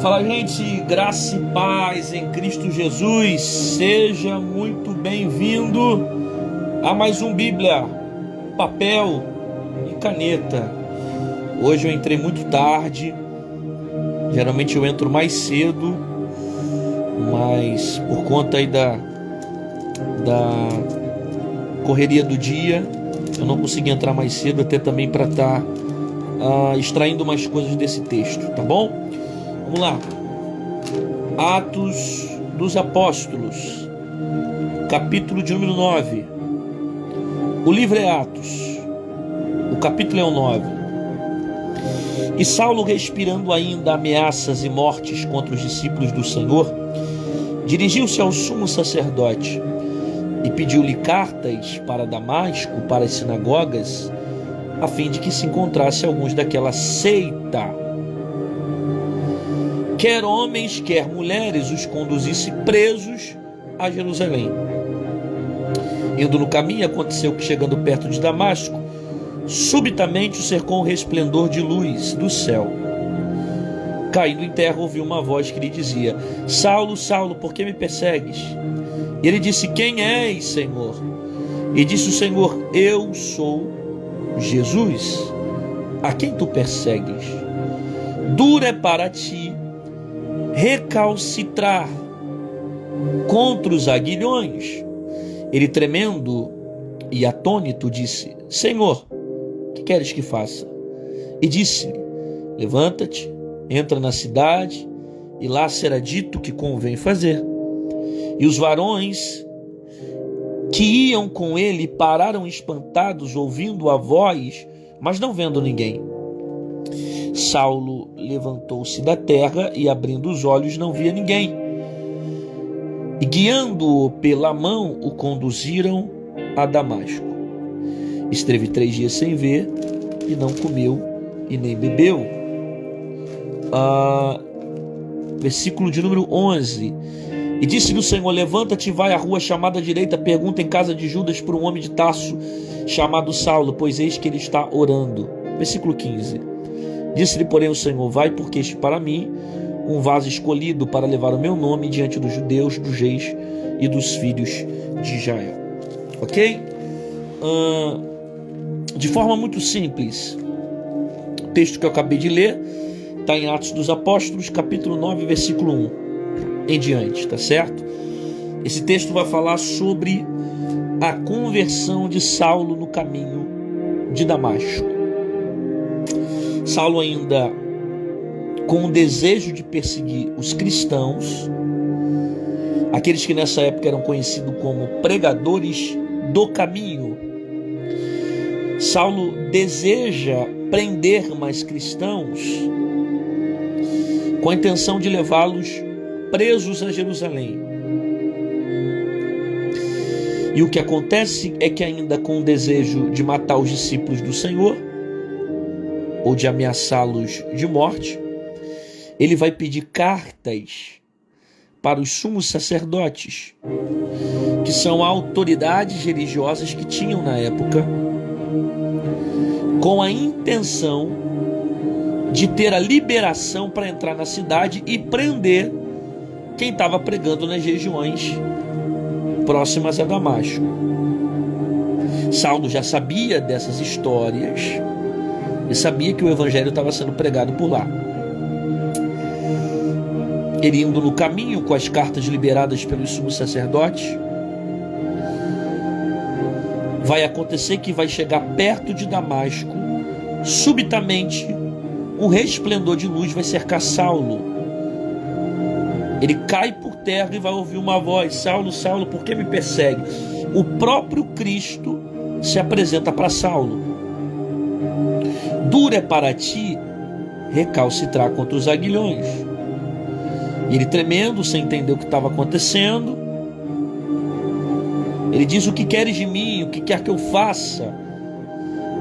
Fala, gente, graça e paz em Cristo Jesus. Seja muito bem-vindo a mais um Bíblia, papel e caneta. Hoje eu entrei muito tarde. Geralmente eu entro mais cedo, mas por conta aí da correria do dia, eu não consegui entrar mais cedo, até também para estar extraindo umas coisas desse texto, tá bom? Vamos lá. Atos dos Apóstolos, capítulo de número 9. O livro é Atos, o capítulo é o 9. E Saulo, respirando ainda ameaças e mortes contra os discípulos do Senhor, dirigiu-se ao sumo sacerdote e pediu-lhe cartas para Damasco, para as sinagogas, a fim de que se encontrasse alguns daquela seita, quer homens, quer mulheres, os conduzisse presos a Jerusalém. Indo no caminho, aconteceu que, chegando perto de Damasco, subitamente o cercou um resplendor de luz do céu. Caindo em terra, ouviu uma voz que lhe dizia: Saulo, Saulo, por que me persegues? E ele disse: Quem és, Senhor? E disse o Senhor: Eu sou Jesus, a quem tu persegues. Duro é para ti recalcitrar contra os aguilhões. Ele, tremendo e atônito, disse: Senhor, que queres que faça? E disse-lhe: Levanta-te, entra na cidade, e lá será dito o que convém fazer. E os varões que iam com ele pararam espantados, ouvindo a voz, mas não vendo ninguém. Saulo levantou-se da terra e, abrindo os olhos, não via ninguém. E, guiando-o pela mão, o conduziram a Damasco. Esteve 3 dias sem ver, e não comeu e nem bebeu. Versículo de número 11. E disse-lhe o Senhor: Levanta-te e vai à rua chamada à direita, pergunta em casa de Judas por um homem de Tarso chamado Saulo, pois eis que ele está orando. Versículo 15. Disse-lhe, porém, o Senhor: Vai, porque este para mim um vaso escolhido para levar o meu nome diante dos judeus, dos reis e dos filhos de Israel. Ok? De forma muito simples, o texto que eu acabei de ler está em Atos dos Apóstolos, capítulo 9, versículo 1 em diante, tá certo? Esse texto vai falar sobre a conversão de Saulo no caminho de Damasco. Saulo, ainda com o desejo de perseguir os cristãos, aqueles que nessa época eram conhecidos como pregadores do caminho, Saulo deseja prender mais cristãos com a intenção de levá-los presos a Jerusalém. E o que acontece é que, ainda com o desejo de matar os discípulos do Senhor, ou de ameaçá-los de morte, ele vai pedir cartas para os sumos sacerdotes, que são autoridades religiosas que tinham na época, com a intenção de ter a liberação para entrar na cidade e prender quem estava pregando nas regiões próximas a Damasco. Saulo já sabia dessas histórias e sabia que o evangelho estava sendo pregado por lá. Ele, indo no caminho com as cartas liberadas pelos sumos sacerdotes, vai acontecer que vai chegar perto de Damasco. Subitamente um resplendor de luz vai cercar Saulo. Ele cai por terra e vai ouvir uma voz: Saulo, Saulo, por que me persegue? O próprio Cristo se apresenta para Saulo. Duro é para ti recalcitrar contra os aguilhões. E ele, tremendo, sem entender o que estava acontecendo, ele diz: O que queres de mim? O que quer que eu faça?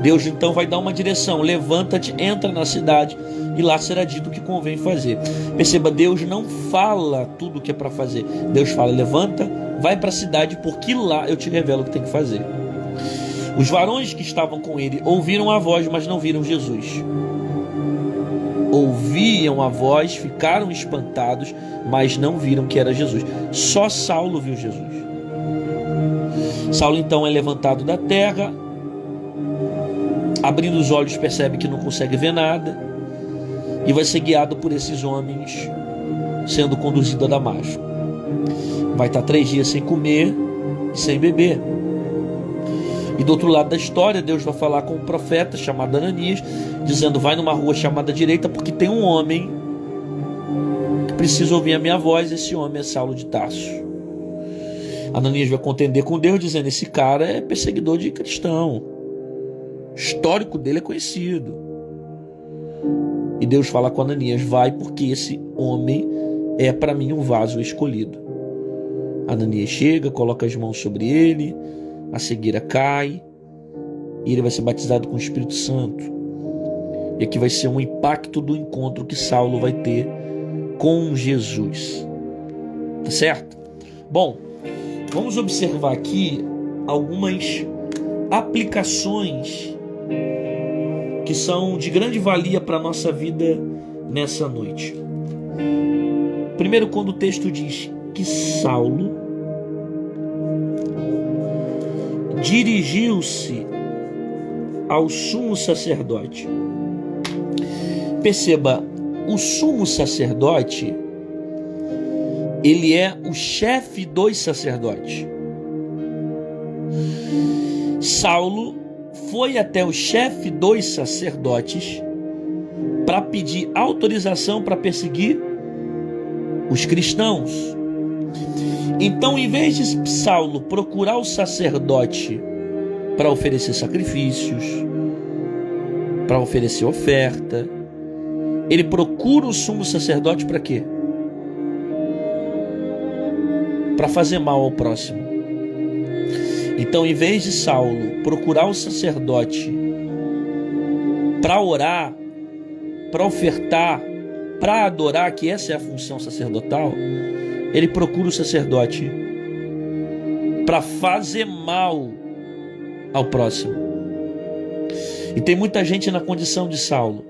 Deus então vai dar uma direção: levanta-te, entra na cidade, e lá será dito o que convém fazer. Perceba, Deus não fala tudo o que é para fazer. Deus fala: levanta, vai para a cidade, porque lá eu te revelo o que tem que fazer. Os varões que estavam com ele ouviram a voz, mas não viram Jesus. ouviam a voz, ficaram espantados, mas não viram que era Jesus. Só Saulo viu Jesus. Saulo então é levantado da terra, abrindo os olhos percebe que não consegue ver nada e vai ser guiado por esses homens, sendo conduzido a Damasco. Vai estar 3 dias sem comer e sem beber. E do outro lado da história, Deus vai falar com um profeta chamado Ananias, dizendo: vai numa rua chamada direita, porque tem um homem que precisa ouvir a minha voz. Esse homem é Saulo de Tarso. Ananias vai contender com Deus, dizendo: esse cara é perseguidor de cristão, o histórico dele é conhecido. E Deus fala com Ananias: vai, porque esse homem é para mim um vaso escolhido. Ananias chega, coloca as mãos sobre ele, a cegueira cai e ele vai ser batizado com o Espírito Santo. E aqui vai ser um impacto do encontro que Saulo vai ter com Jesus. Tá certo? Bom, vamos observar aqui algumas aplicações que são de grande valia para a nossa vida nessa noite. Primeiro, quando o texto diz que Saulo dirigiu-se ao sumo sacerdote. Perceba, o sumo sacerdote, ele é o chefe dos sacerdotes. Saulo foi até o chefe dos sacerdotes para pedir autorização para perseguir os cristãos. Então, em vez de Saulo procurar o sacerdote para oferecer sacrifícios, para oferecer oferta, ele procura o sumo sacerdote para quê? Para fazer mal ao próximo. Então, em vez de Saulo procurar o sacerdote para orar, para ofertar, para adorar, que essa é a função sacerdotal, ele procura o sacerdote para fazer mal ao próximo. E tem muita gente na condição de Saulo,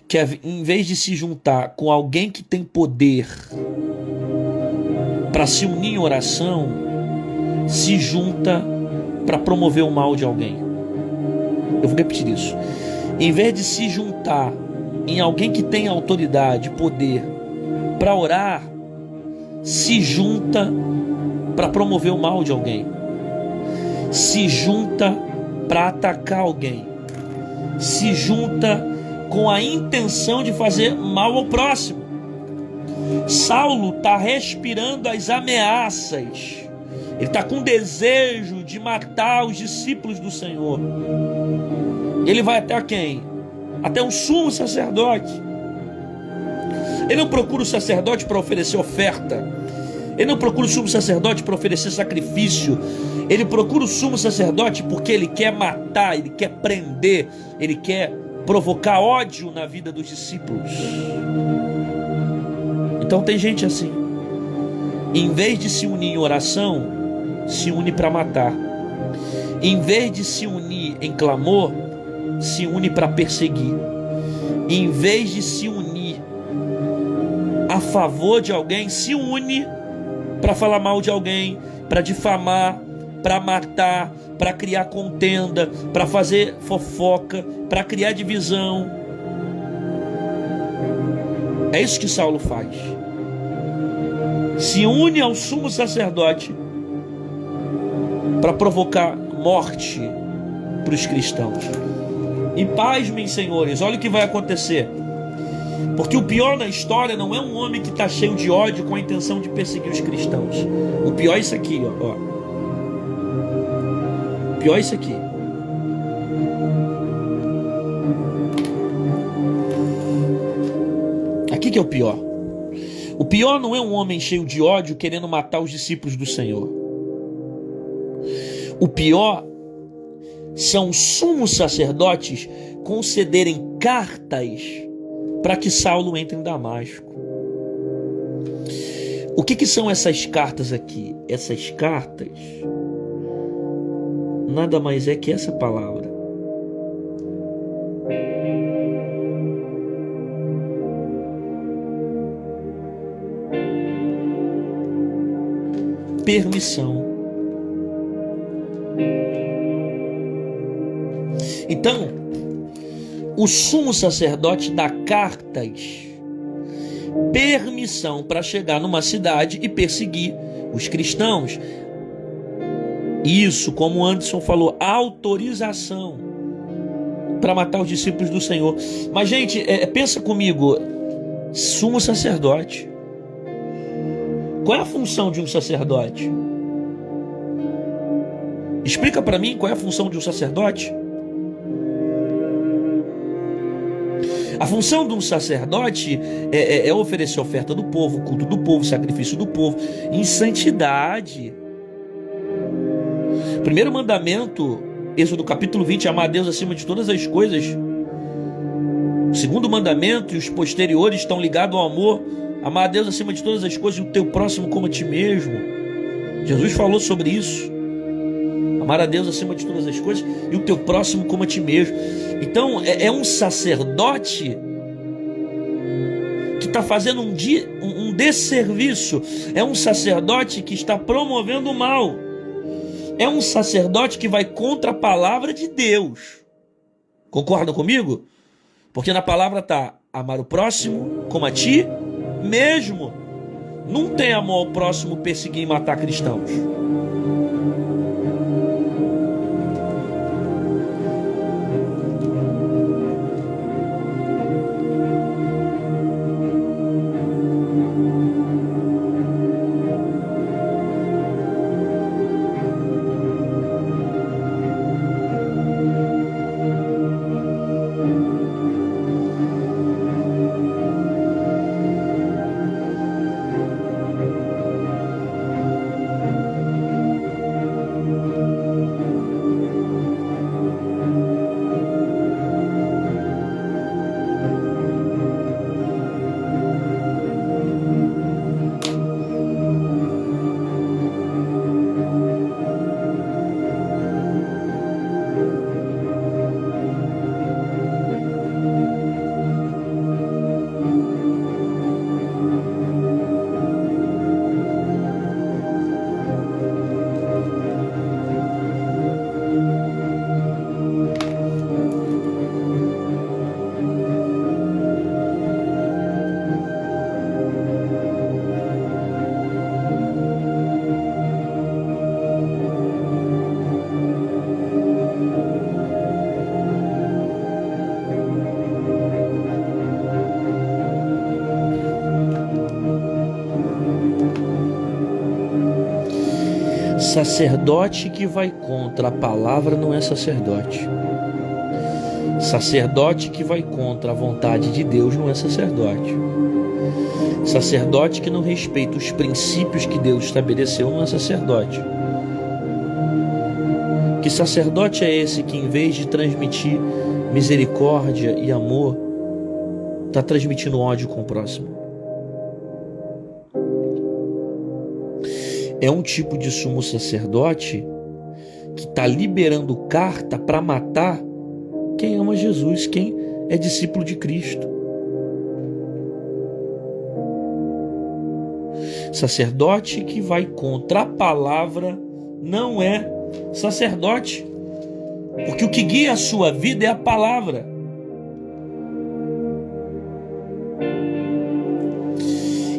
que em vez de se juntar com alguém que tem poder para se unir em oração, se junta para promover o mal de alguém. Eu vou repetir isso. Em vez de se juntar em alguém que tem autoridade, poder para orar, se junta para promover o mal de alguém, se junta para atacar alguém, se junta com a intenção de fazer mal ao próximo. Saulo está respirando as ameaças, ele está com desejo de matar os discípulos do Senhor. Ele vai até quem? Até um sumo sacerdote. Ele não procura o sacerdote para oferecer oferta. Ele não procura o sumo sacerdote para oferecer sacrifício. Ele procura o sumo sacerdote porque ele quer matar, ele quer prender, ele quer provocar ódio na vida dos discípulos. Então tem gente assim. Em vez de se unir em oração, se une para matar. Em vez de se unir em clamor, se une para perseguir. Em vez de se unir a favor de alguém, se une para falar mal de alguém, para difamar, para matar, para criar contenda, para fazer fofoca, para criar divisão. É isso que Saulo faz. Se une ao sumo sacerdote para provocar morte para os cristãos. E pasmem, senhores, olha o que vai acontecer. Porque o pior na história não é um homem que está cheio de ódio com a intenção de perseguir os cristãos. O pior é isso aqui, ó. O pior é isso aqui. Aqui que é o pior. O pior não é um homem cheio de ódio querendo matar os discípulos do Senhor. O pior são os sumos sacerdotes concederem cartas para que Saulo entre em Damasco. O que são essas cartas aqui? Essas cartas nada mais é que essa palavra. permissão. Então, o sumo sacerdote dá cartas, permissão para chegar numa cidade e perseguir os cristãos. Isso, como o Anderson falou, autorização para matar os discípulos do Senhor. Mas, gente, pensa comigo, sumo sacerdote. Qual é a função de um sacerdote? Explica para mim qual é a função de um sacerdote. A função de um sacerdote é oferecer oferta do povo, culto do povo, sacrifício do povo, em santidade. Primeiro mandamento, Êxodo capítulo 20, amar a Deus acima de todas as coisas. O segundo mandamento e os posteriores estão ligados ao amor, amar a Deus acima de todas as coisas e o teu próximo como a ti mesmo. Jesus falou sobre isso. Amar a Deus acima de todas as coisas e o teu próximo como a ti mesmo. Então é um sacerdote que está fazendo um desserviço. É um sacerdote que está promovendo o mal. É um sacerdote que vai contra a palavra de Deus. Concordam comigo? Porque na palavra está amar o próximo como a ti mesmo. Não tem amor ao próximo perseguir e matar cristãos. Sacerdote que vai contra a palavra não é sacerdote. Sacerdote que vai contra a vontade de Deus não é sacerdote. Sacerdote que não respeita os princípios que Deus estabeleceu não é sacerdote. Que sacerdote é esse que, em vez de transmitir misericórdia e amor, está transmitindo ódio com o próximo? É um tipo de sumo sacerdote que está liberando carta para matar quem ama Jesus, quem é discípulo de Cristo. Sacerdote que vai contra a palavra não é sacerdote, porque o que guia a sua vida é a palavra.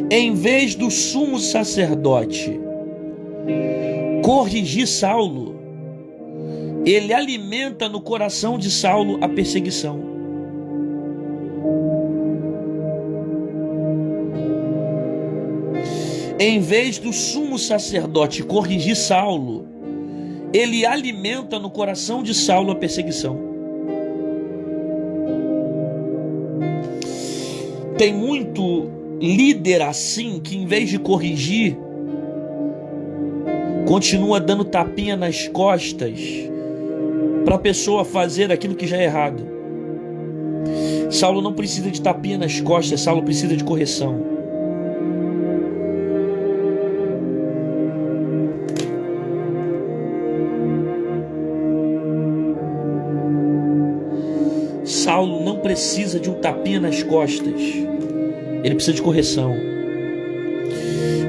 Em vez do sumo sacerdote corrigir Saulo, ele alimenta no coração de Saulo a perseguição. Em vez do sumo sacerdote corrigir Saulo, ele alimenta no coração de Saulo a perseguição. Tem muito líder assim que, em vez de corrigir, continua dando tapinha nas costas para a pessoa fazer aquilo que já é errado. Saulo não precisa de tapinha nas costas, Saulo precisa de correção. Saulo não precisa de um tapinha nas costas, ele precisa de correção.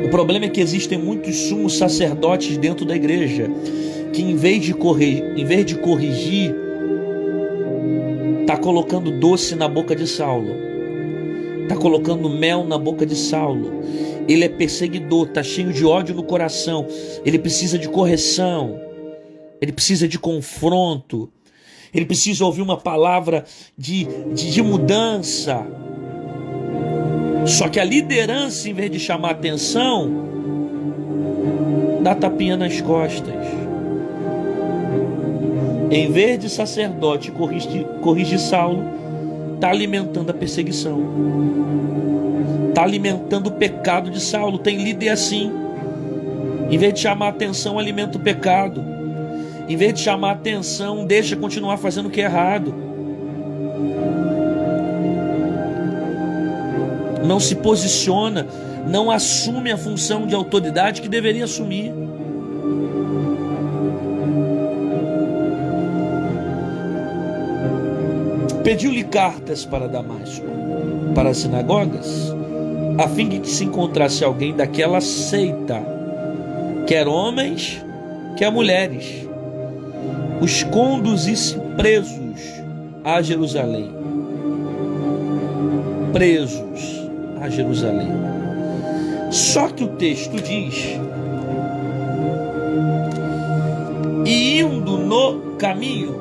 O problema é que existem muitos sumos sacerdotes dentro da igreja que em vez de corrigir, está colocando doce na boca de Saulo, está colocando mel na boca de Saulo. Ele é perseguidor, está cheio de ódio no coração, ele precisa de correção, ele precisa de confronto, ele precisa ouvir uma palavra de mudança. Só que a liderança, em vez de chamar atenção, dá tapinha nas costas. Em vez de sacerdote corrigir Saulo, está alimentando a perseguição, está alimentando o pecado de Saulo. Tem líder assim, em vez de chamar atenção, alimenta o pecado. Em vez de chamar atenção, deixa continuar fazendo o que é errado. Não se posiciona, não assume a função de autoridade que deveria assumir. Pediu-lhe cartas para Damasco, para as sinagogas, a fim de que se encontrasse alguém daquela seita, quer homens, quer mulheres, os conduzisse presos a Jerusalém. Presos a Jerusalém. Só que o texto diz: e indo no caminho,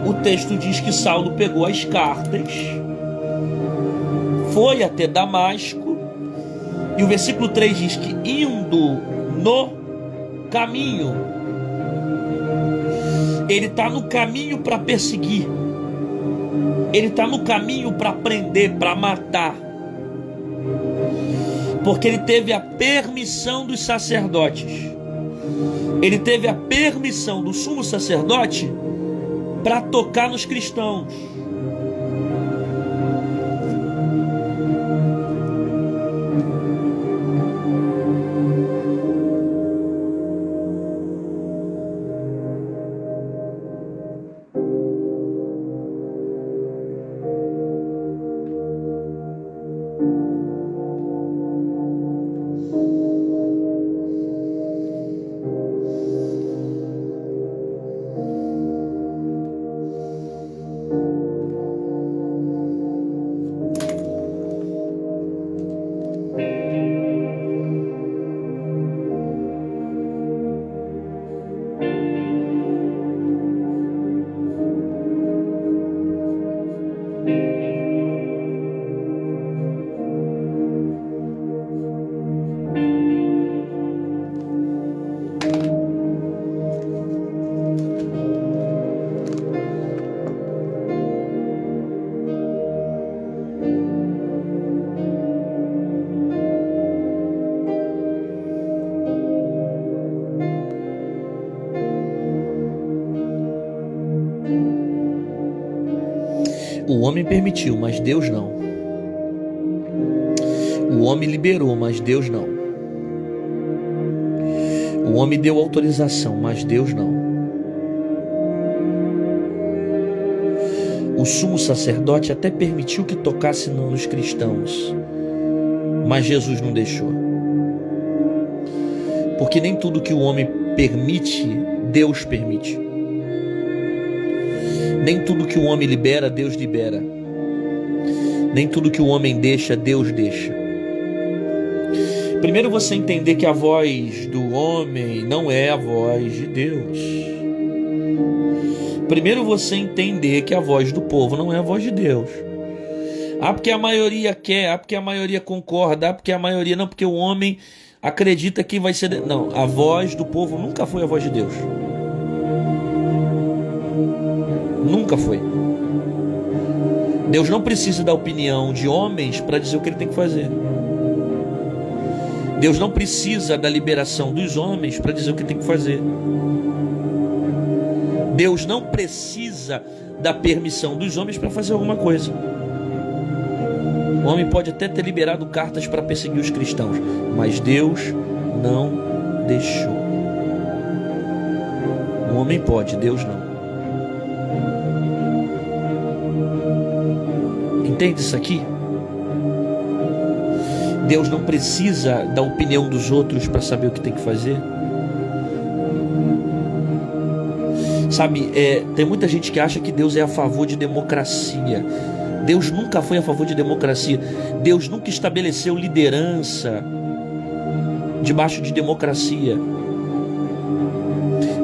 o texto diz que Saulo pegou as cartas, foi até Damasco, e o versículo 3 diz que indo no caminho, ele está no caminho para perseguir, ele está no caminho para prender, para matar, porque ele teve a permissão dos sacerdotes, ele teve a permissão do sumo sacerdote para tocar nos cristãos. O homem permitiu, mas Deus não. O homem liberou, mas Deus não. O homem deu autorização, mas Deus não. O sumo sacerdote até permitiu que tocasse nos cristãos, mas Jesus não deixou. Porque nem tudo que o homem permite, Deus permite. Nem tudo que o homem libera, Deus libera. Nem tudo que o homem deixa, Deus deixa. Primeiro você entender que a voz do homem não é a voz de Deus. Primeiro você entender que a voz do povo não é a voz de Deus. Ah, porque a maioria quer, ah, porque a maioria concorda, ah, porque a maioria não, porque o homem acredita que vai ser... Não, a voz do povo nunca foi a voz de Deus. Nunca foi. Deus não precisa da opinião de homens para dizer o que ele tem que fazer. Deus não precisa da liberação dos homens para dizer o que tem que fazer. Deus não precisa da permissão dos homens para fazer alguma coisa. O homem pode até ter liberado cartas para perseguir os cristãos, mas Deus não deixou. O homem pode, Deus não. entende isso aqui? Deus não precisa da opinião dos outros para saber o que tem que fazer. Sabe, tem muita gente que acha que Deus é a favor de democracia. Deus nunca foi a favor de democracia. Deus nunca estabeleceu liderança debaixo de democracia.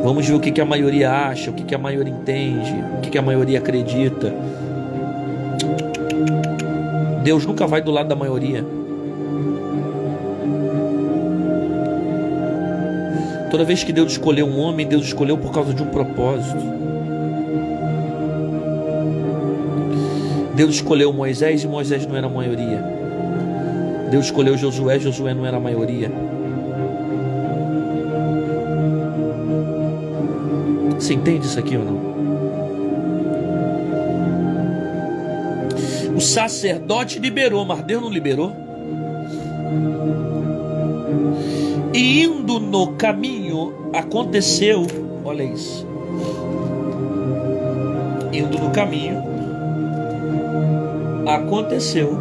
Vamos ver o que a maioria acha, o que a maioria entende, o que a maioria acredita. Deus nunca vai do lado da maioria. Toda vez que Deus escolheu um homem, Deus escolheu por causa de um propósito. Deus escolheu Moisés e Moisés não era a maioria. Deus escolheu Josué, Josué não era a maioria. Você entende isso aqui ou não? O sacerdote liberou, mas Deus não liberou. E indo no caminho, aconteceu, olha isso. Indo no caminho, aconteceu,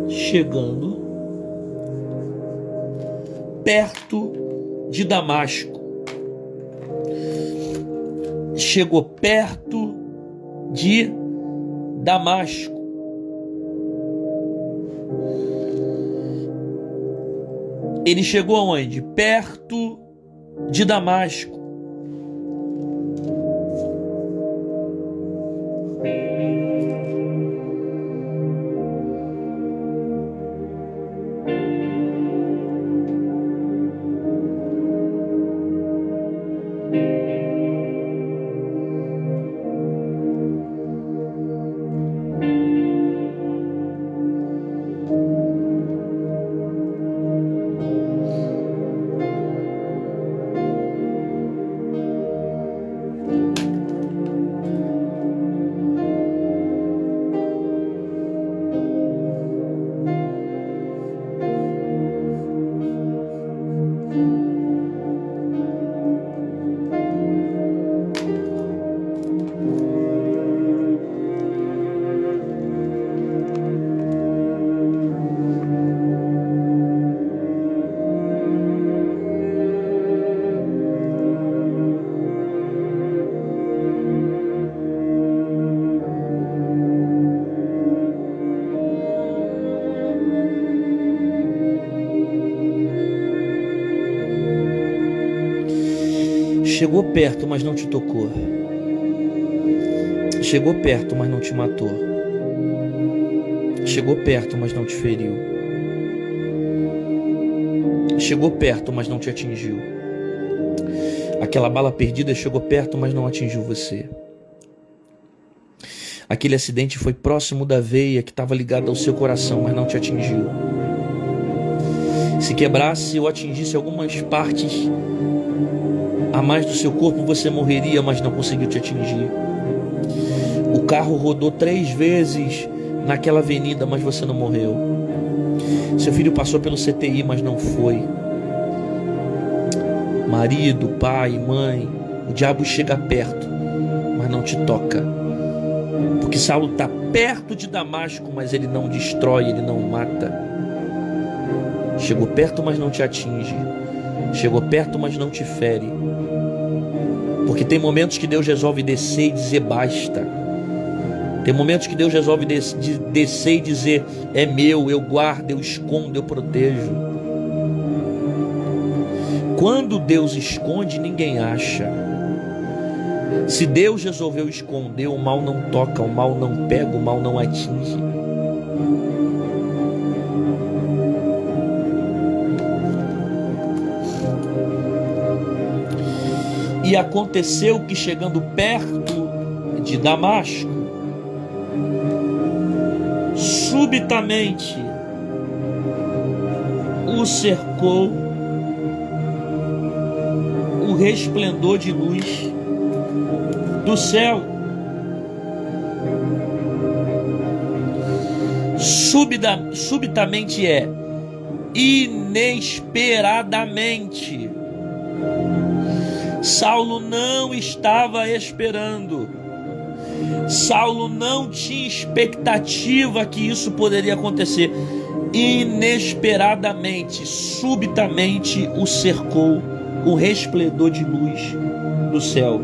chegando perto de Damasco. Chegou perto de Damasco. Ele chegou aonde? Perto de Damasco. Chegou perto, mas não te tocou. Chegou perto, mas não te matou. Chegou perto, mas não te feriu. Chegou perto, mas não te atingiu. Aquela bala perdida chegou perto, mas não atingiu você. Aquele acidente foi próximo da veia que estava ligada ao seu coração, mas não te atingiu. Se quebrasse ou atingisse algumas partes a mais do seu corpo, você morreria, mas não conseguiu te atingir. O carro rodou 3 vezes naquela avenida, mas você não morreu. Seu filho passou pelo CTI, mas não foi. Marido, pai, mãe, o diabo chega perto, mas não te toca. Porque Saulo está perto de Damasco, mas ele não destrói, ele não mata. Chegou perto, mas não te atinge. Chegou perto, mas não te fere. Porque tem momentos que Deus resolve descer e dizer basta. Tem momentos que Deus resolve descer e dizer é meu, eu guardo, eu escondo, eu protejo. Quando Deus esconde, ninguém acha. Se Deus resolveu esconder, o mal não toca, o mal não pega, o mal não atinge. E aconteceu que, chegando perto de Damasco, subitamente o cercou o resplendor de luz do céu. Subitamente inesperadamente. Saulo não estava esperando. Saulo não tinha expectativa que isso poderia acontecer. Inesperadamente, subitamente, o cercou o resplendor de luz do céu.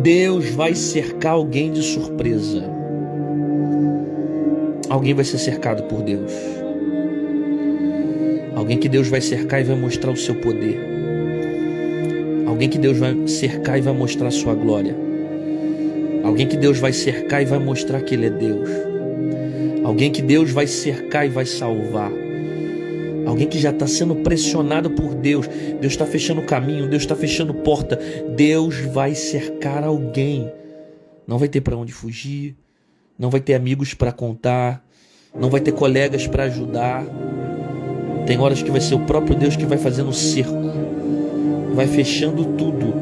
Deus vai cercar alguém de surpresa. Alguém vai ser cercado por Deus. Alguém que Deus vai cercar e vai mostrar o seu poder. Alguém que Deus vai cercar e vai mostrar a sua glória. Alguém que Deus vai cercar e vai mostrar que Ele é Deus. Alguém que Deus vai cercar e vai salvar. Alguém que já está sendo pressionado por Deus. Deus está fechando caminho, Deus está fechando porta. Deus vai cercar alguém. Não vai ter para onde fugir. Não vai ter amigos para contar. Não vai ter colegas para ajudar. Tem horas que vai ser o próprio Deus que vai fazendo cerco. Vai fechando tudo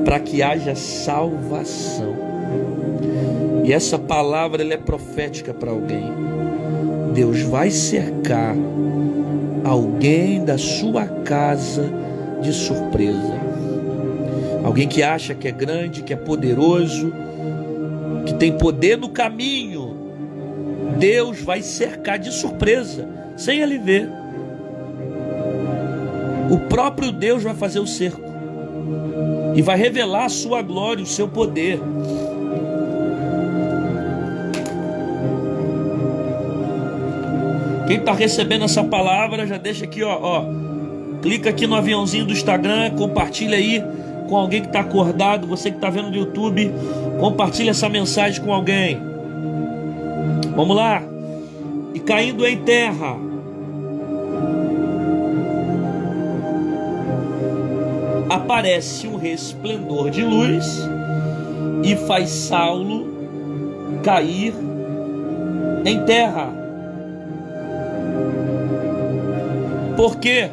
para que haja salvação. E essa palavra ela é profética para alguém. Deus vai cercar alguém da sua casa de surpresa. Alguém que acha que é grande, que é poderoso, que tem poder no caminho. Deus vai cercar de surpresa, sem ele ver. O próprio Deus vai fazer o cerco e vai revelar a sua glória, o seu poder. Quem está recebendo essa palavra, já deixa aqui, ó. Clica aqui no aviãozinho do Instagram, compartilha aí com alguém que está acordado. Você que está vendo no YouTube, compartilha essa mensagem com alguém. Vamos lá. E caindo em terra, aparece um resplendor de luz e faz Saulo cair em terra. Por quê?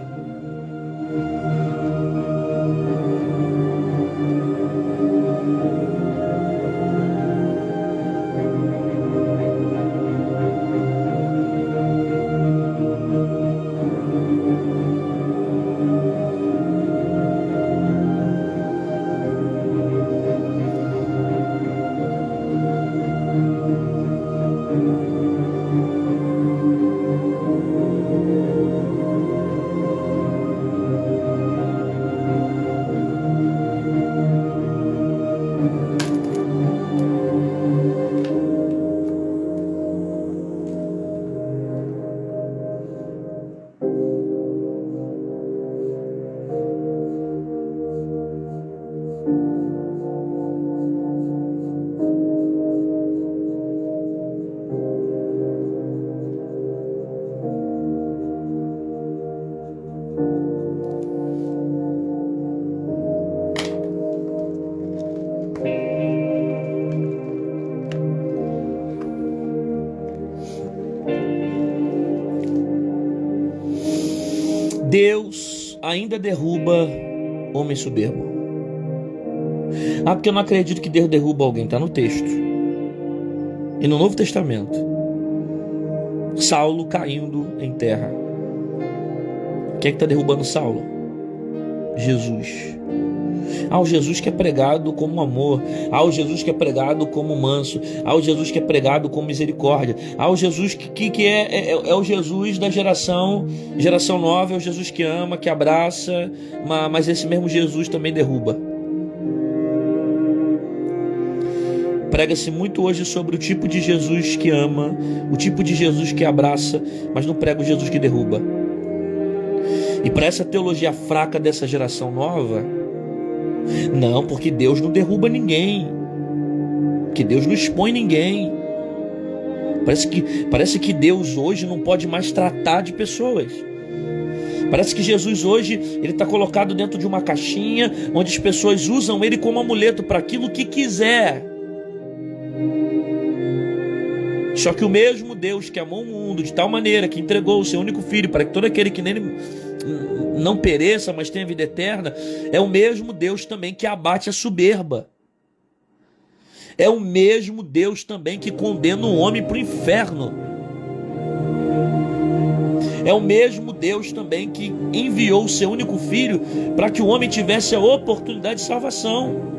Deus ainda derruba homem soberbo. Porque eu não acredito que Deus derruba alguém. Está no texto. E no Novo Testamento. Saulo caindo em terra. Quem é que está derrubando Saulo? Jesus. O Jesus que é pregado como amor, o Jesus que é pregado como manso, o Jesus que é pregado com misericórdia, o Jesus que é o Jesus da geração nova, é o Jesus que ama, que abraça, mas esse mesmo Jesus também derruba. Prega-se muito hoje sobre o tipo de Jesus que ama, o tipo de Jesus que abraça, mas não prega o Jesus que derruba. E para essa teologia fraca dessa geração nova, não, porque Deus não derruba ninguém, que Deus não expõe ninguém. Parece que Deus hoje não pode mais tratar de pessoas. Parece que Jesus hoje ele está colocado dentro de uma caixinha onde as pessoas usam ele como amuleto para aquilo que quiser. Só que o mesmo Deus que amou o mundo de tal maneira que entregou o seu único filho para que todo aquele que nele não pereça, mas tenha vida eterna, é o mesmo Deus também que abate a soberba. É o mesmo Deus também que condena o homem para o inferno. É o mesmo Deus também que enviou o seu único filho para que o homem tivesse a oportunidade de salvação.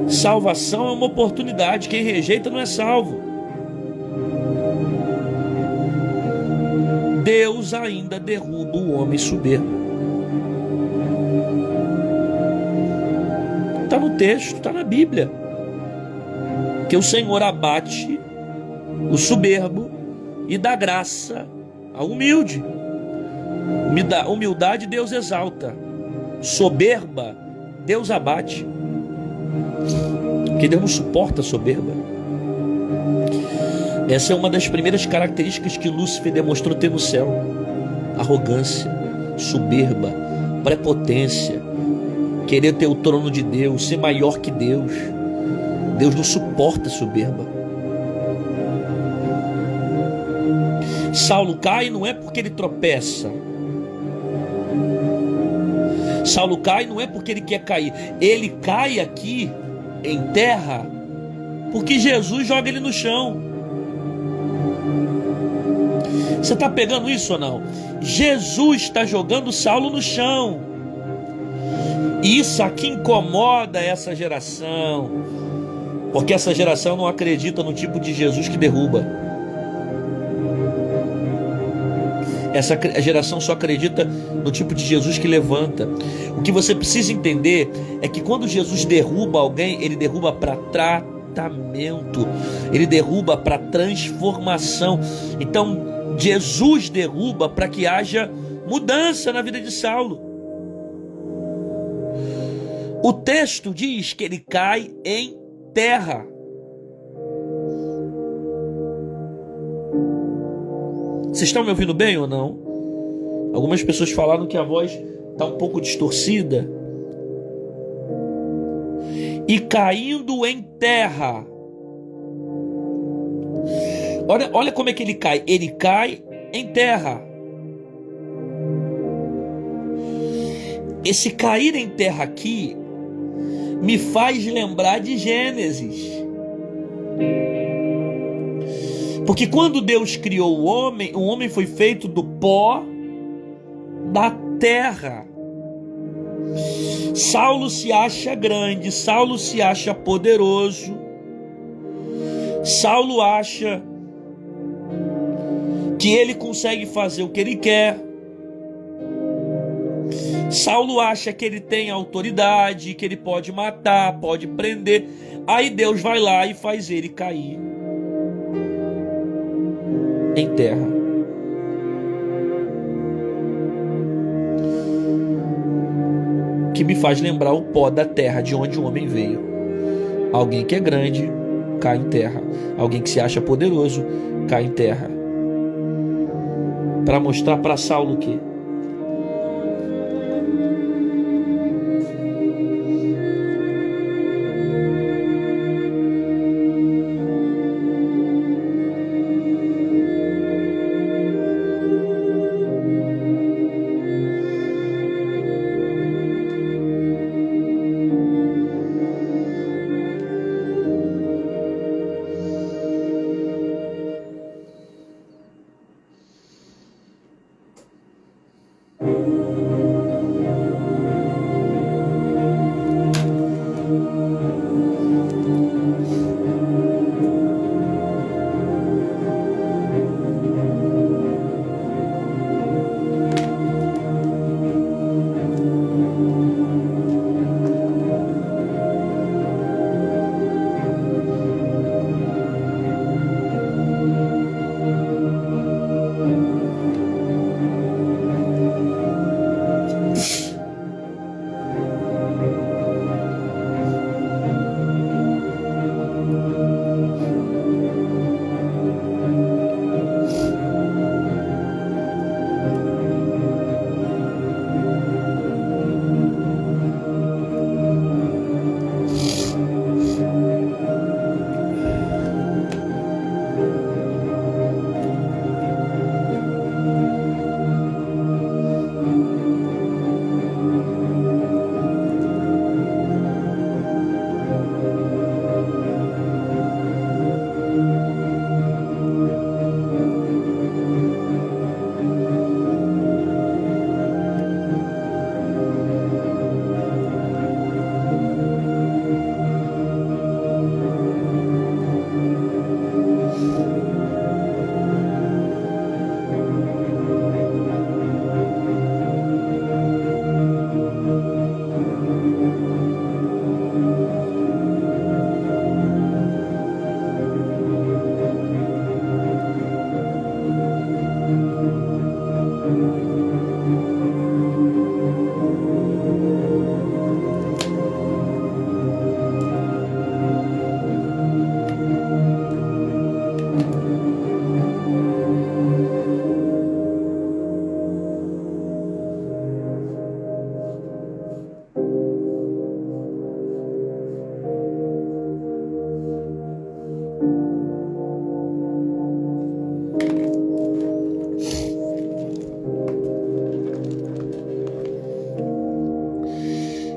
Salvação é uma oportunidade, quem rejeita não é salvo. Deus ainda derruba o homem soberbo. Está no texto, está na Bíblia, que o Senhor abate o soberbo e dá graça ao humilde. Humildade Deus exalta, soberba Deus abate. Porque Deus não suporta a soberba. Essa é uma das primeiras características que Lúcifer demonstrou ter no céu: arrogância, soberba, prepotência, querer ter o trono de Deus, ser maior que Deus. Deus não suporta a soberba. Saulo cai não é porque ele tropeça. Saulo cai não é porque ele quer cair. Ele cai aqui em terra porque Jesus joga ele no chão. Você está pegando isso ou não? Jesus está jogando Saulo no chão. E isso aqui incomoda essa geração, porque essa geração não acredita no tipo de Jesus que derruba. Essa geração só acredita no tipo de Jesus que levanta. O que você precisa entender é que quando Jesus derruba alguém, ele derruba para tratamento, ele derruba para transformação. Então Jesus derruba para que haja mudança na vida de Saulo. O texto diz que ele cai em terra. Vocês estão me ouvindo bem ou não? Algumas pessoas falaram que a voz está um pouco distorcida. E caindo em terra. Olha como é que ele cai. Ele cai em terra. Esse cair em terra aqui me faz lembrar de Gênesis. Porque quando Deus criou o homem foi feito do pó da terra. Saulo se acha grande, Saulo se acha poderoso, Saulo acha que ele consegue fazer o que ele quer. Saulo acha que ele tem autoridade, que ele pode matar, pode prender. Aí Deus vai lá e faz ele cair em terra. Que me faz lembrar o pó da terra, de onde o homem veio. Alguém que é grande cai em terra. Alguém que se acha poderoso cai em terra. Para mostrar para Saulo o quê?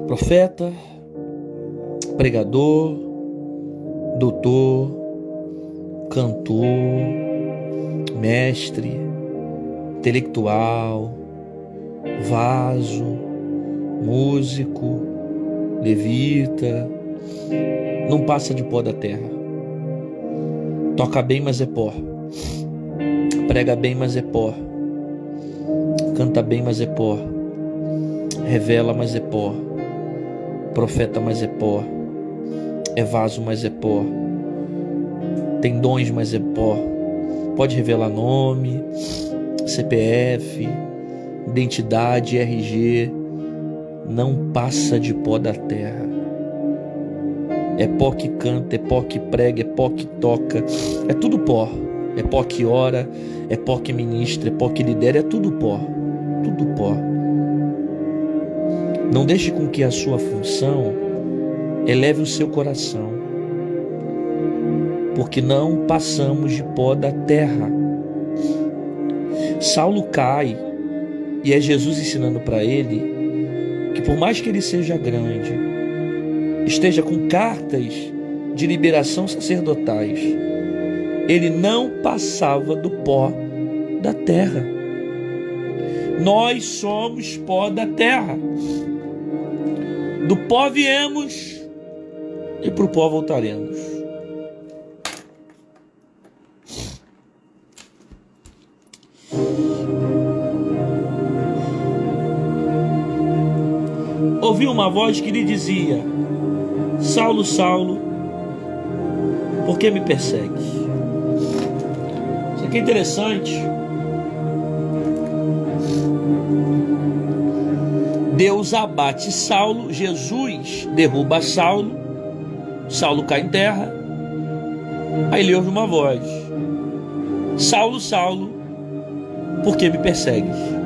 Profeta, pregador, doutor, cantor, mestre, intelectual, vaso, músico, levita, não passa de pó da terra. Toca bem, mas é pó. Prega bem, mas é pó. Canta bem, mas é pó. Revela, mas é pó. Profeta, mas é pó. É vaso, mas é pó. Tem dons, mas é pó. Pode revelar nome, CPF, identidade, RG. Não passa de pó da terra. É pó que canta, é pó que prega, é pó que toca. É tudo pó. É pó que ora, é pó que ministra, é pó que lidera, é tudo pó. Tudo pó. Não deixe com que a sua função eleve o seu coração, porque não passamos de pó da terra. Saulo cai e é Jesus ensinando para ele que por mais que ele seja grande, esteja com cartas de liberação sacerdotais, ele não passava do pó da terra. Nós somos pó da terra. Do pó viemos e para o pó voltaremos. Ouvi uma voz que lhe dizia: Saulo, Saulo, por que me persegues? Isso aqui é interessante. Deus abate Saulo, Jesus derruba Saulo, Saulo cai em terra. Aí ele ouve uma voz: Saulo, Saulo, por que me persegues?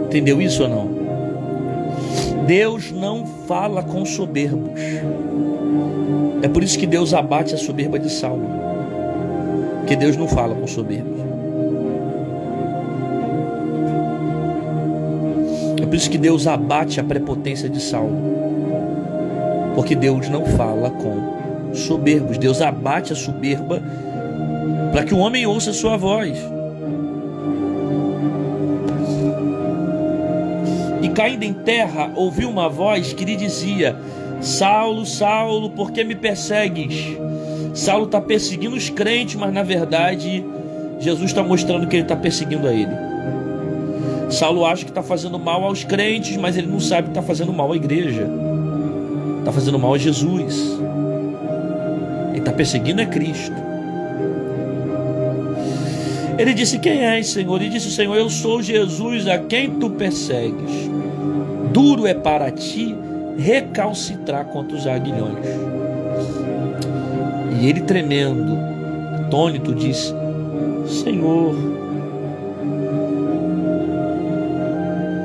Entendeu isso ou não? Deus não fala com soberbos. É por isso que Deus abate a soberba de Saulo. Porque Deus não fala com soberbos. É por isso que Deus abate a prepotência de Saulo. Porque Deus não fala com soberbos. Deus abate a soberba para que o homem ouça a sua voz. E caindo em terra, ouviu uma voz que lhe dizia: Saulo, Saulo, por que me persegues? Saulo está perseguindo os crentes, mas na verdade Jesus está mostrando que ele está perseguindo a ele. Saulo acha que está fazendo mal aos crentes, mas ele não sabe que está fazendo mal à igreja. Está fazendo mal a Jesus. Ele está perseguindo a Cristo. Ele disse: quem és, Senhor? Ele disse: Senhor, eu sou Jesus a quem tu persegues. Duro é para ti recalcitrar contra os aguilhões. E ele, tremendo, atônito, disse: Senhor,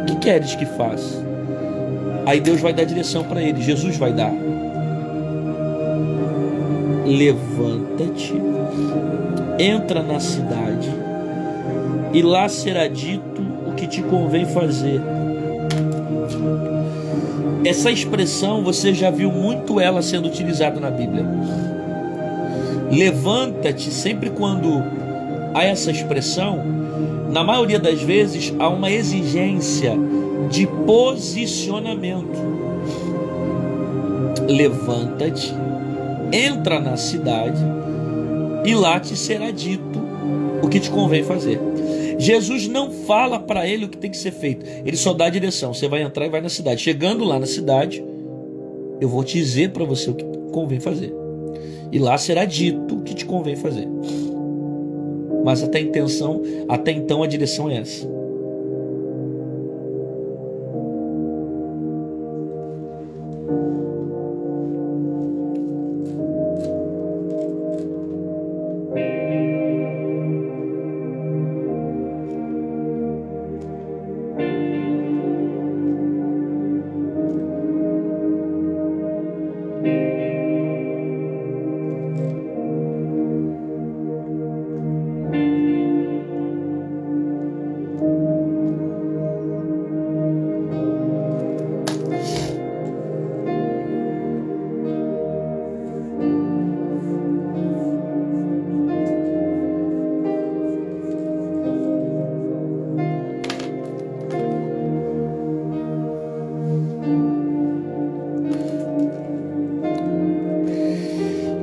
o que queres que faça? Aí Deus vai dar direção para ele, Jesus vai dar. Levanta-te, entra na cidade, e lá será dito o que te convém fazer. Essa expressão você já viu muito ela sendo utilizada na Bíblia. Levanta-te, sempre quando há essa expressão, na maioria das vezes há uma exigência de posicionamento. Levanta-te, entra na cidade, e lá te será dito o que te convém fazer. Jesus não fala para ele o que tem que ser feito, ele só dá a direção. Você vai entrar e vai na cidade. Chegando lá na cidade, eu vou te dizer para você o que convém fazer, e lá será dito o que te convém fazer. Mas até então a direção é essa.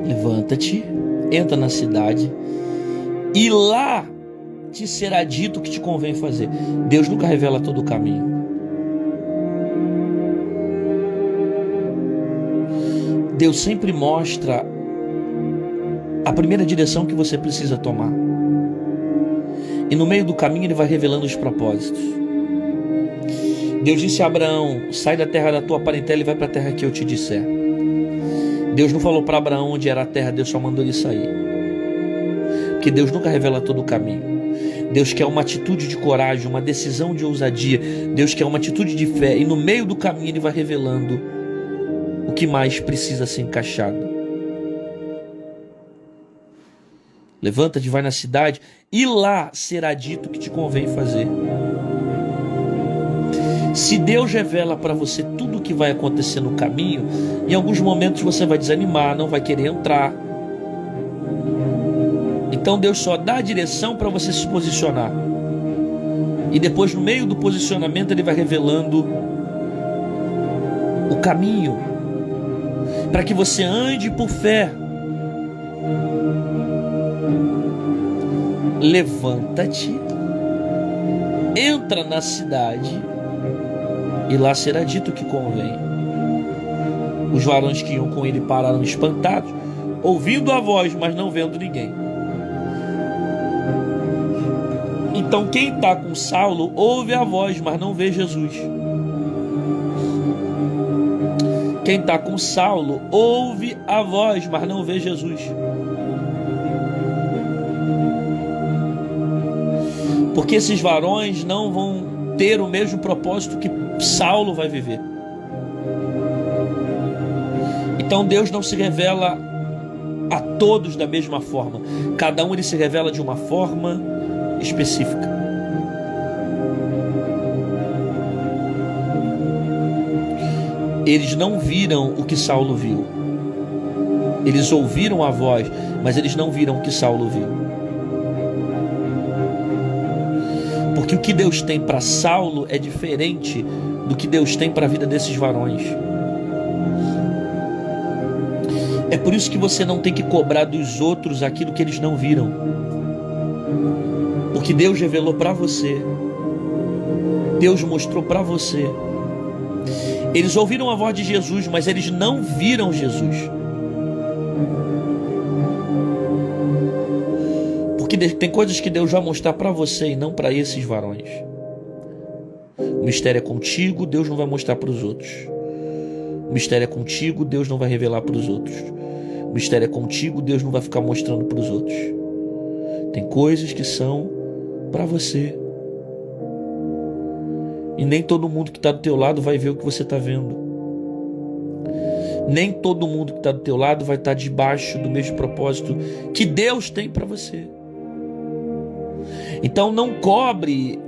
Levanta-te, entra na cidade, e lá te será dito o que te convém fazer. Deus nunca revela todo o caminho. Deus sempre mostra a primeira direção que você precisa tomar. E no meio do caminho ele vai revelando os propósitos. Deus disse a Abraão: sai da terra da tua parentela e vai para a terra que eu te disser. Deus não falou para Abraão onde era a terra, Deus só mandou ele sair. Porque Deus nunca revela todo o caminho. Deus quer uma atitude de coragem, uma decisão de ousadia. Deus quer uma atitude de fé, e no meio do caminho ele vai revelando o que mais precisa ser encaixado. Levanta-te, vai na cidade, e lá será dito o que te convém fazer. Se Deus revela para você tudo o que vai acontecer no caminho, em alguns momentos você vai desanimar, não vai querer entrar. Então Deus só dá a direção para você se posicionar. E depois, no meio do posicionamento, ele vai revelando o caminho para que você ande por fé. Levanta-te, entra na cidade, e lá será dito o que convém. Os varões que iam com ele pararam espantados, ouvindo a voz, mas não vendo ninguém. Então quem está com Saulo ouve a voz, mas não vê Jesus. Quem está com Saulo ouve a voz, mas não vê Jesus. Porque esses varões não vão ter o mesmo propósito que Saulo vai viver. Então Deus não se revela a todos da mesma forma. Cada um ele se revela de uma forma específica. Eles não viram o que Saulo viu. Eles ouviram a voz, mas eles não viram o que Saulo viu. Porque o que Deus tem para Saulo é diferente do que Deus tem para a vida desses varões. É por isso que você não tem que cobrar dos outros aquilo que eles não viram. Porque Deus revelou para você. Deus mostrou para você. Eles ouviram a voz de Jesus, mas eles não viram Jesus. Porque tem coisas que Deus vai mostrar para você e não para esses varões. O mistério é contigo, Deus não vai mostrar para os outros. O mistério é contigo, Deus não vai revelar para os outros. O mistério é contigo, Deus não vai ficar mostrando para os outros. Tem coisas que são para você. E nem todo mundo que está do teu lado vai ver o que você está vendo. Nem todo mundo que está do teu lado vai estar debaixo do mesmo propósito que Deus tem para você. Então não cobre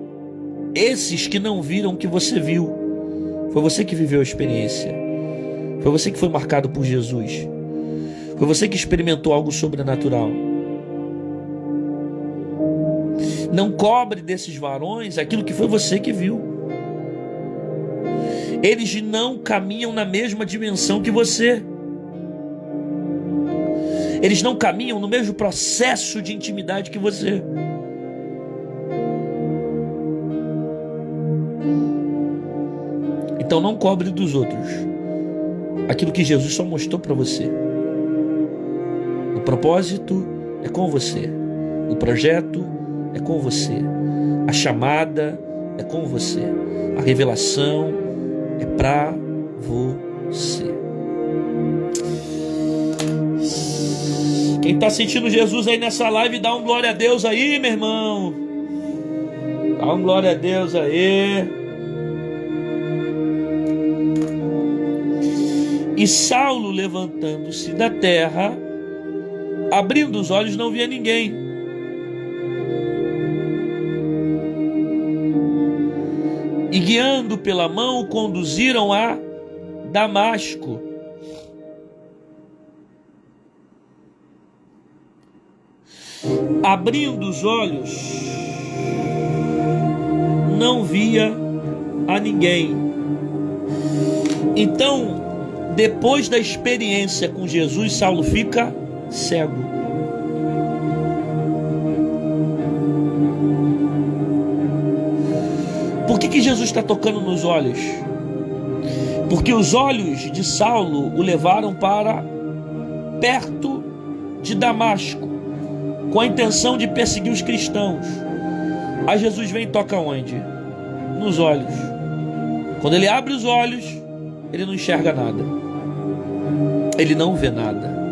esses que não viram o que você viu. Foi você que viveu a experiência. Foi você que foi marcado por Jesus. Foi você que experimentou algo sobrenatural. Não cobre desses varões aquilo que foi você que viu. Eles não caminham na mesma dimensão que você. Eles não caminham no mesmo processo de intimidade que você. Então não cobre dos outros aquilo que Jesus só mostrou para você. O propósito é com você. O projeto é com você. A chamada é com você. A revelação é para você. Quem está sentindo Jesus aí nessa live, dá um glória a Deus aí, meu irmão. Dá um glória a Deus aí. E Saulo, levantando-se da terra, abrindo os olhos, não via ninguém. E guiando pela mão, o conduziram a Damasco. Abrindo os olhos, não via a ninguém. Então, depois da experiência com Jesus, Saulo fica cego. Por que Jesus está tocando nos olhos? Porque os olhos de Saulo o levaram para perto de Damasco, com a intenção de perseguir os cristãos. Aí Jesus vem e toca onde? Nos olhos. Quando ele abre os olhos, ele não enxerga nada. Ele não vê nada.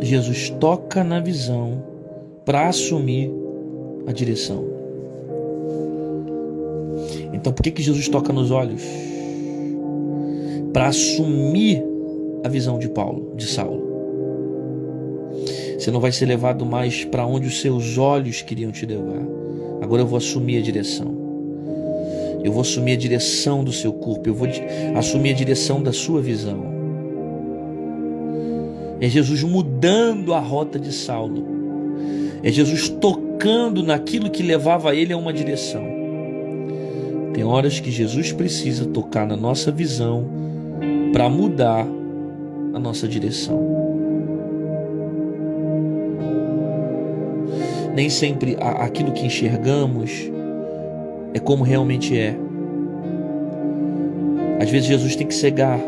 Jesus toca na visão para assumir a direção. Então por que Jesus toca nos olhos? Para assumir a visão de Saulo. Você não vai ser levado mais para onde os seus olhos queriam te levar. Agora eu vou assumir a direção. Eu vou assumir a direção do seu corpo. Eu vou assumir a direção da sua visão. É Jesus mudando a rota de Saulo. É Jesus tocando naquilo que levava ele a uma direção. Tem horas que Jesus precisa tocar na nossa visão para mudar a nossa direção. Nem sempre aquilo que enxergamos é como realmente é. Às vezes Jesus tem que cegar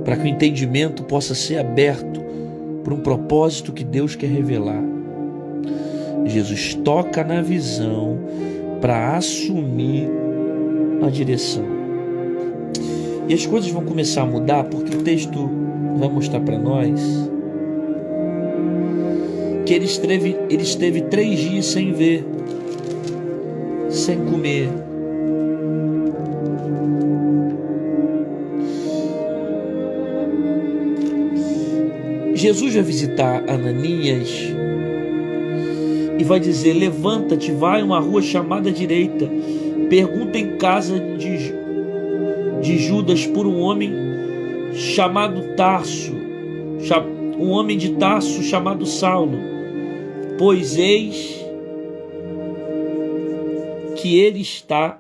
para que o entendimento possa ser aberto por um propósito que Deus quer revelar. Jesus toca na visão para assumir a direção. E as coisas vão começar a mudar, porque o texto vai mostrar para nós que ele esteve 3 dias sem ver, sem comer. Jesus vai visitar Ananias e vai dizer: levanta-te, vai a uma rua chamada direita, pergunta em casa de Judas por um homem chamado Tarso, um homem de Tarso chamado Saulo, pois eis que ele está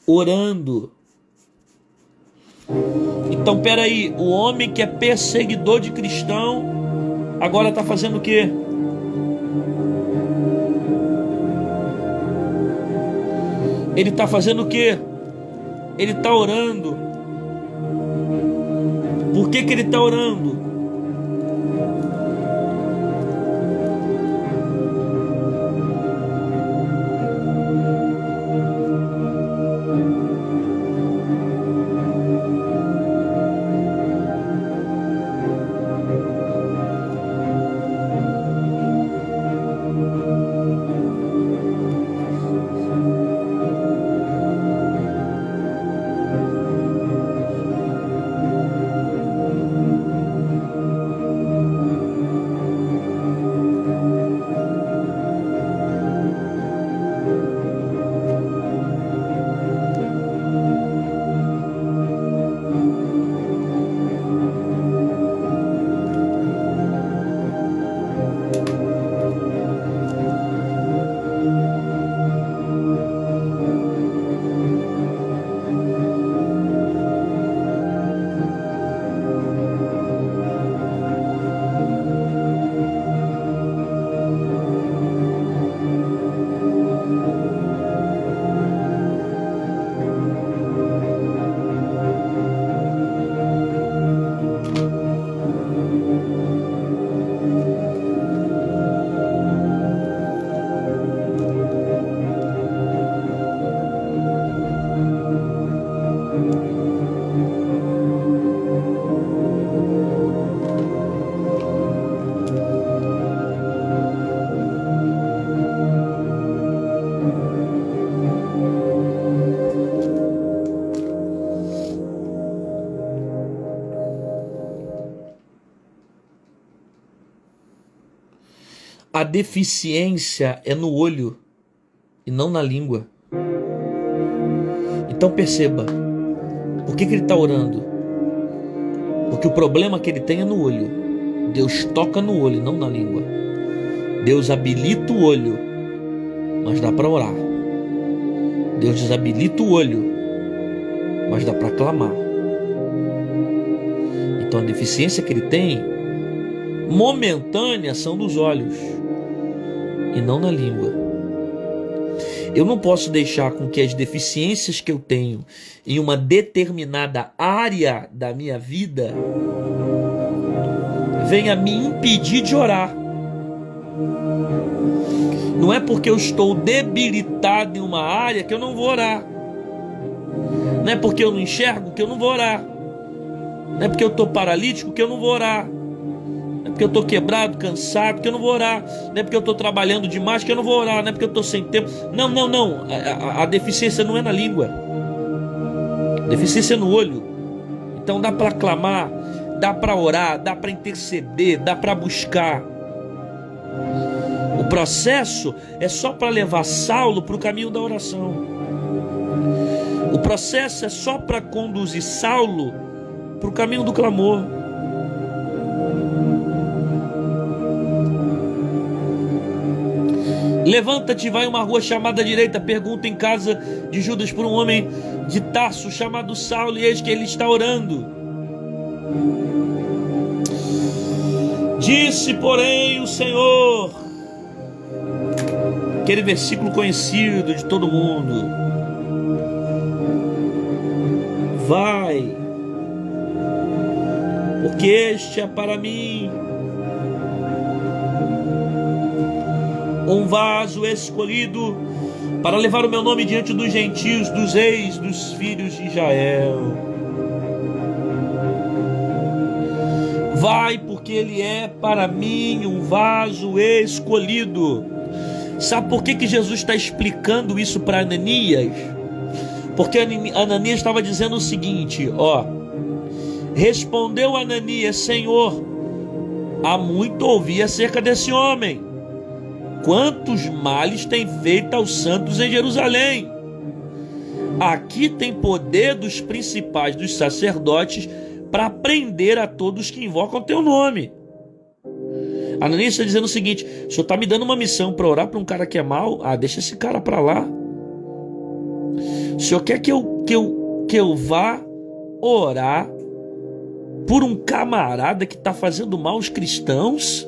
orando. Então, peraí, o homem que é perseguidor de cristão agora está fazendo o quê? Ele está fazendo o quê? Ele está orando. Por que ele está orando? A deficiência é no olho e não na língua. Então perceba, por que ele está orando? Porque o problema que ele tem é no olho. Deus toca no olho, não na língua. Deus habilita o olho, mas dá para orar. Deus desabilita o olho, mas dá para clamar. Então a deficiência que ele tem, momentânea, são nos olhos e não na língua. Eu não posso deixar com que as deficiências que eu tenho em uma determinada área da minha vida venha me impedir de orar. Não é porque eu estou debilitado em uma área que eu não vou orar. Não é porque eu não enxergo que eu não vou orar. Não é porque eu estou paralítico que eu não vou orar. Não é porque eu estou quebrado, cansado, que eu não vou orar. Não é porque eu estou trabalhando demais que eu não vou orar. Não é porque eu estou sem tempo. Não, não, não. A deficiência não é na língua. A deficiência é no olho. Então dá para clamar, dá para orar, dá para interceder, dá para buscar. O processo é só para levar Saulo para o caminho da oração. O processo é só para conduzir Saulo para o caminho do clamor. Levanta-te, vai a uma rua chamada direita, pergunta em casa de Judas por um homem de Tarso chamado Saulo, e eis que ele está orando. Disse, porém, o Senhor, aquele versículo conhecido de todo mundo: vai, porque este é para mim um vaso escolhido para levar o meu nome diante dos gentios, dos reis, dos filhos de Israel. Vai, porque ele é para mim um vaso escolhido. Sabe por que Jesus está explicando isso para Ananias? Porque Ananias estava dizendo o seguinte, respondeu Ananias: Senhor, há muito ouvi acerca desse homem, quantos males tem feito aos santos em Jerusalém. Aqui tem poder dos principais dos sacerdotes para prender a todos que invocam teu nome. Ananias está dizendo o seguinte: o senhor está me dando uma missão para orar para um cara que é mau? Deixa esse cara para lá. O senhor quer que eu vá orar por um camarada que está fazendo mal aos cristãos?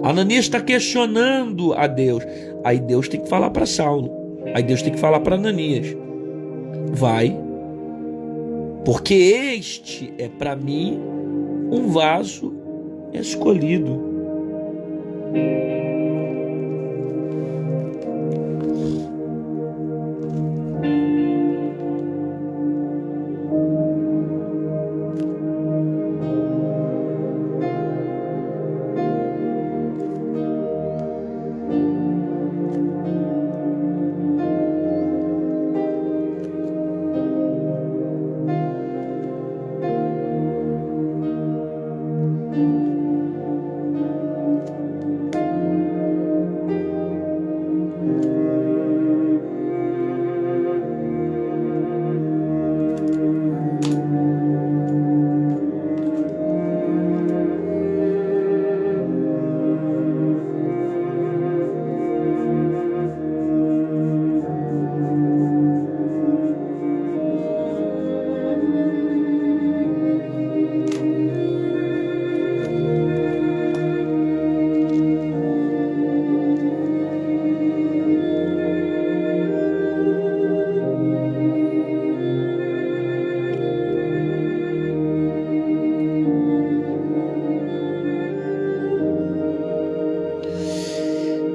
Ananias está questionando a Deus. Aí Deus tem que falar para Saulo. Aí Deus tem que falar para Ananias: vai, porque este é para mim um vaso escolhido.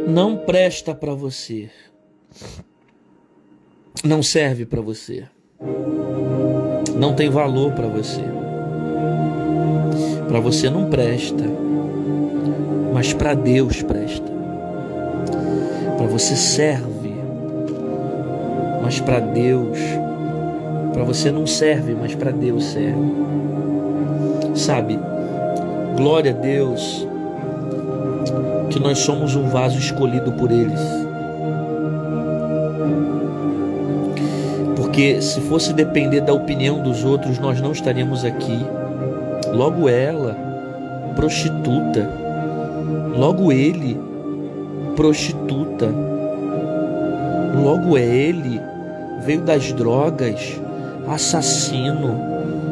Não presta para você, não serve para você, não tem valor para você não presta, mas para Deus presta. Para você serve, mas para Deus, para você não serve, mas para Deus serve. Sabe, glória a Deus que nós somos um vaso escolhido por eles. Porque se fosse depender da opinião dos outros, nós não estaríamos aqui. Logo ela, prostituta. Logo ele, prostituta. Logo ele, veio das drogas, assassino,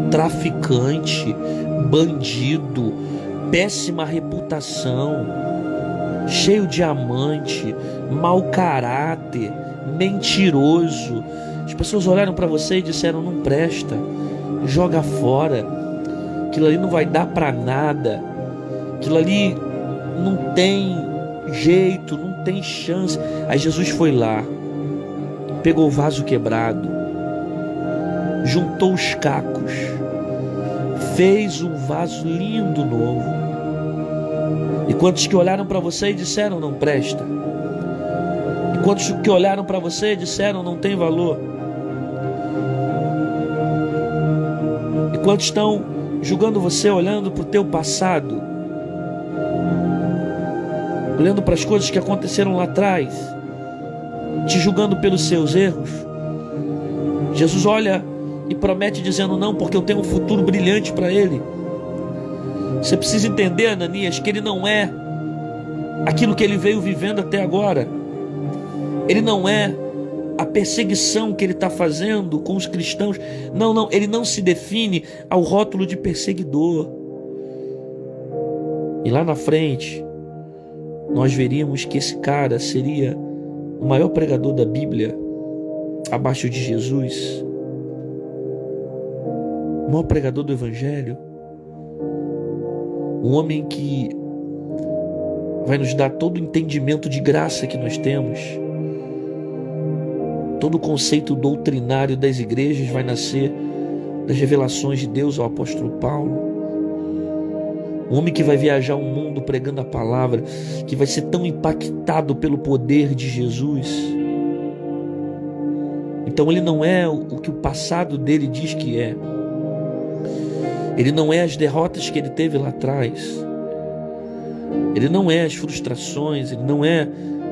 traficante, bandido, péssima reputação, cheio de amante, mau caráter, mentiroso. As pessoas olharam para você e disseram: não presta, joga fora, aquilo ali não vai dar para nada, aquilo ali não tem jeito, não tem chance. Aí Jesus foi lá, pegou o vaso quebrado, juntou os cacos, fez um vaso lindo novo. E quantos que olharam para você e disseram não presta? E quantos que olharam para você e disseram não tem valor? E quantos estão julgando você, olhando para o teu passado, olhando para as coisas que aconteceram lá atrás, te julgando pelos seus erros? Jesus olha e promete dizendo não, porque eu tenho um futuro brilhante para ele. Você precisa entender, Ananias, que ele não é aquilo que ele veio vivendo até agora. Ele não é a perseguição que ele está fazendo com os cristãos. Não, ele não se define ao rótulo de perseguidor. E lá na frente, nós veríamos que esse cara seria o maior pregador da Bíblia, abaixo de Jesus, o maior pregador do Evangelho, um homem que vai nos dar todo o entendimento de graça que nós temos. Todo o conceito doutrinário das igrejas vai nascer das revelações de Deus ao apóstolo Paulo. Um homem que vai viajar o mundo pregando a palavra, que vai ser tão impactado pelo poder de Jesus. Então ele não é o que o passado dele diz que é. Ele não é as derrotas que ele teve lá atrás. Ele não é as frustrações, ele não é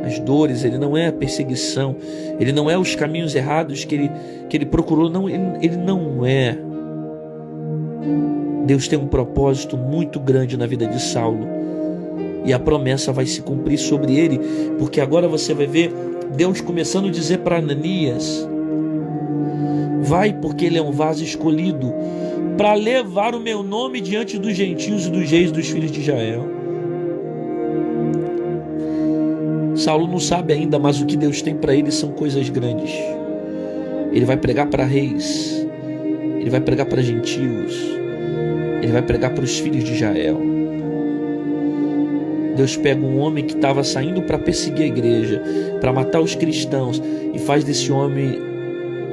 as dores, ele não é a perseguição, ele não é os caminhos errados que ele procurou. Não, ele não é. Deus tem um propósito muito grande na vida de Saulo, e a promessa vai se cumprir sobre ele, porque agora você vai ver Deus começando a dizer para Ananias: vai, porque ele é um vaso escolhido para levar o meu nome diante dos gentios e dos reis dos filhos de Israel. Saulo não sabe ainda, mas o que Deus tem para ele são coisas grandes. Ele vai pregar para reis, ele vai pregar para gentios, ele vai pregar para os filhos de Israel. Deus pega um homem que estava saindo para perseguir a igreja, para matar os cristãos, e faz desse homem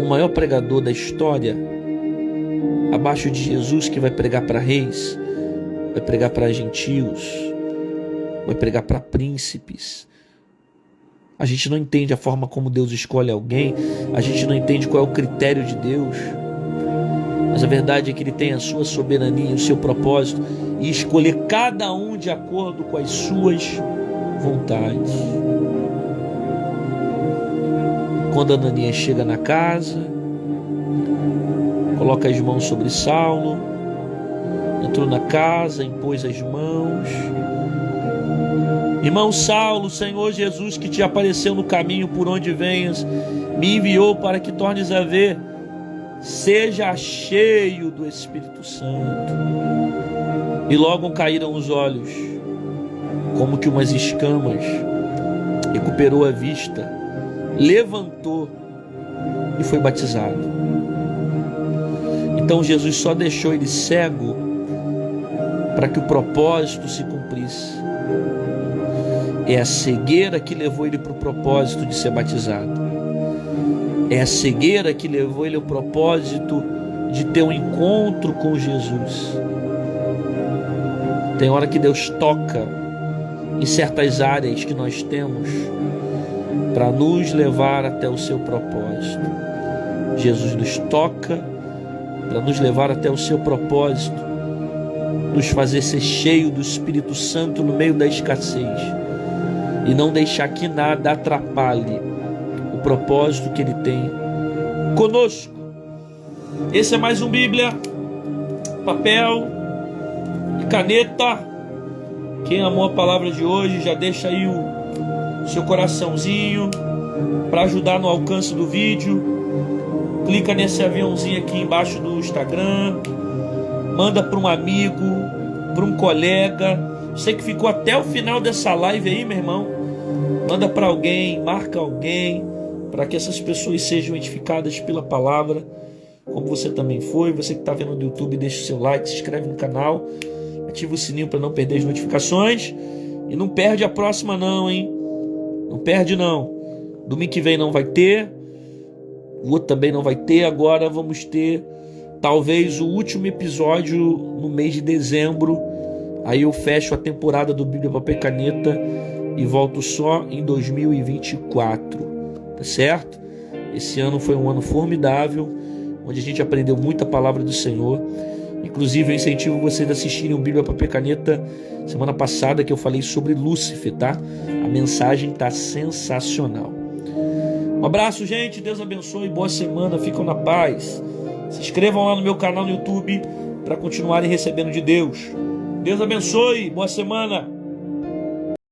o maior pregador da história, abaixo de Jesus, que vai pregar para reis, vai pregar para gentios, vai pregar para príncipes. A gente não entende a forma como Deus escolhe alguém, a gente não entende qual é o critério de Deus, mas a verdade é que Ele tem a sua soberania, o seu propósito, e escolher cada um de acordo com as suas vontades. Quando Ananias chega na casa, coloca as mãos sobre Saulo, entrou na casa, impôs as mãos. Irmão Saulo, o Senhor Jesus, que te apareceu no caminho por onde venhas, me enviou para que tornes a ver. Seja cheio do Espírito Santo. E logo caíram os olhos, como que umas escamas. Recuperou a vista, levantou e foi batizado. Então Jesus só deixou ele cego para que o propósito se cumprisse. É a cegueira que levou ele para o propósito de ser batizado. É a cegueira que levou ele ao propósito de ter um encontro com Jesus. Tem hora que Deus toca em certas áreas que nós temos para nos levar até o seu propósito. Jesus nos toca para nos levar até o seu propósito, nos fazer ser cheio do Espírito Santo no meio da escassez, e não deixar que nada atrapalhe o propósito que Ele tem conosco. Esse é mais um Bíblia, papel e caneta. Quem amou a palavra de hoje, já deixa aí o seu coraçãozinho para ajudar no alcance do vídeo. Clica nesse aviãozinho aqui embaixo do Instagram, manda para um amigo, para um colega. Você que ficou até o final dessa live aí, meu irmão, manda para alguém, marca alguém, para que essas pessoas sejam edificadas pela palavra, como você também foi. Você que está vendo no YouTube, deixa o seu like, se inscreve no canal, ativa o sininho para não perder as notificações, e não perde a próxima não, hein? Não perde não. Domingo que vem não vai ter, o outro também não vai ter. Agora vamos ter talvez o último episódio no mês de dezembro. Aí eu fecho a temporada do Bíblia, Papel e Caneta e volto só em 2024, tá certo? Esse ano foi um ano formidável, onde a gente aprendeu muita palavra do Senhor. Inclusive, eu incentivo vocês a assistirem o Bíblia, Papel e Caneta semana passada, que eu falei sobre Lúcifer, tá? A mensagem tá sensacional. Um abraço, gente. Deus abençoe. Boa semana. Ficam na paz. Se inscrevam lá no meu canal no YouTube para continuarem recebendo de Deus. Deus abençoe. Boa semana.